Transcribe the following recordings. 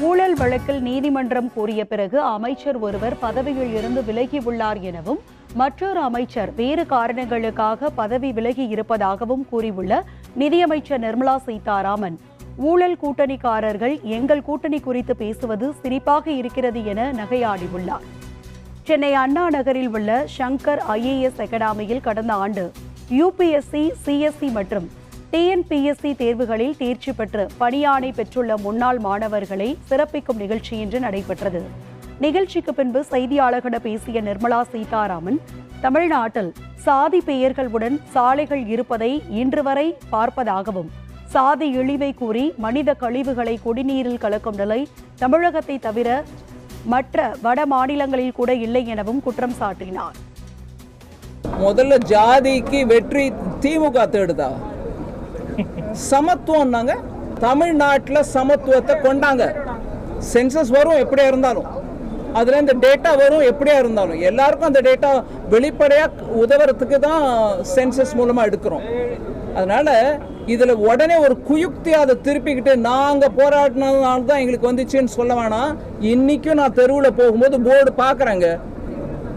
ஊழல் வழக்கில் நீதிமன்றம் கூறிய பிறகு அமைச்சர் ஒருவர் பதவியில் இருந்து விலகியுள்ளார் எனவும் மற்றொரு அமைச்சர் வேறு காரணங்களுக்காக பதவி விலகி இருப்பதாகவும் கூறியுள்ள நிதியமைச்சர் நிர்மலா சீதாராமன், ஊழல் கூட்டணிக்காரர்கள் எங்கள் கூட்டணி குறித்து பேசுவது சிரிப்பாக இருக்கிறது என நகையாடியுள்ளார். சென்னை அண்ணா நகரில் உள்ள சங்கர் IAS அகாடமியில் கடந்த ஆண்டு UPSC, CSC மற்றும் TNPSC தேர்வுகளில் தேர்ச்சி பெற்று பணியாணை பெற்றுள்ள முன்னாள் மாணவர்களை சிறப்பிக்கும் நிகழ்ச்சி இன்று நடைபெற்றது. நிகழ்ச்சிக்கு பின்பு செய்தியாளர்களிடம் பேசிய நிர்மலா சீதாராமன், தமிழ்நாட்டில் சாதி பெயர்களுடன் சாலைகள் இருப்பதை இன்று வரை பார்ப்பதாகவும், சாதி இழிவை கூறி மனித கழிவுகளை குடிநீரில் கலக்கும் நிலை தமிழகத்தை தவிர மற்ற வட மாநிலங்களில் கூட இல்லை எனவும் குற்றம் சாட்டினார். முதல்ல ஜாதிக்கு வெற்றி திமுக தேடுதா? சமத்துவம் தமிழ்நாட்டில் சமத்துவத்தை கொண்டாங்க. சென்சஸ் வரும் எப்படியா இருந்தாலும், அதுல இந்த டேட்டா வரும் எப்படியா இருந்தாலும், எல்லாருக்கும் அந்த டேட்டா வெளிப்படையா உதவுறதுக்கு தான் சென்சஸ் மூலமா எடுக்கிறோம். அதனால இதுல உடனே ஒரு குயுக்தியை அதை திருப்பிக்கிட்டு நாங்க போராடினதுனால தான் எங்களுக்கு வந்துச்சுன்னு சொல்ல வேணாம். இன்னைக்கும் நான் தெருவில் போகும்போது போர்டு பார்க்குறேங்க,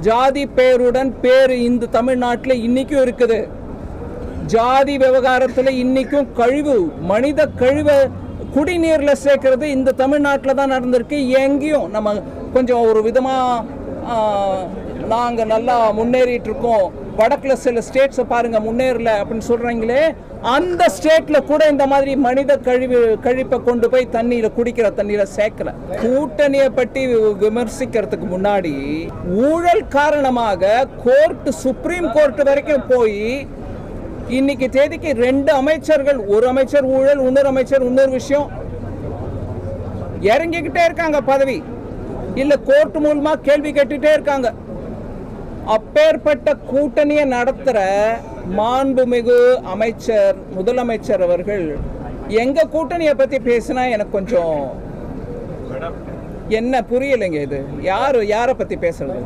ஜாதி பெயருடன் பேர் இந்த தமிழ்நாட்டில் இன்னைக்கும் இருக்குது. ஜாதி விவகாரத்தில் இன்னைக்கும் கழிவு, மனித கழிவை குடிநீர்ல சேர்க்கறது இந்த தமிழ்நாட்டில் தான் நடந்திருக்கு. எங்கேயும் நம்ம கொஞ்சம் ஒரு விதமா நாங்க நல்லா முன்னேறிட்டு இருக்கோம், வடக்குல சில ஸ்டேட்ஸை பாருங்க முன்னேறல அப்படின்னு சொல்றீங்களே, அந்த ஸ்டேட்ல கூட இந்த மாதிரி மனித கழிப்பை கொண்டு போய் தண்ணியில குடிக்கிற தண்ணியில சேர்க்கல. கூட்டணியை பற்றி விமர்சிக்கிறதுக்கு முன்னாடி ஊழல் காரணமாக கோர்ட், சுப்ரீம் கோர்ட் வரைக்கும் போய் இன்னைக்கு தேதிக்கு 2 அமைச்சர்கள், ஒரு அமைச்சர் ஊழல், இன்னொரு அமைச்சர் இன்னொரு விஷயம், இறங்கிக்கிட்டே இருக்காங்க பதவி, இல்ல கோர்ட் மூலமா கேள்வி கேட்டுட்டே இருக்காங்க. அப்பேற்பட்ட கூட்டணியை நடத்துற மாண்புமிகு அமைச்சர், முதலமைச்சர் அவர்கள் எங்க கூட்டணியை பத்தி பேசினா எனக்கு கொஞ்சம் என்ன புரியலைங்க. இது யாரை பத்தி பேசுறது?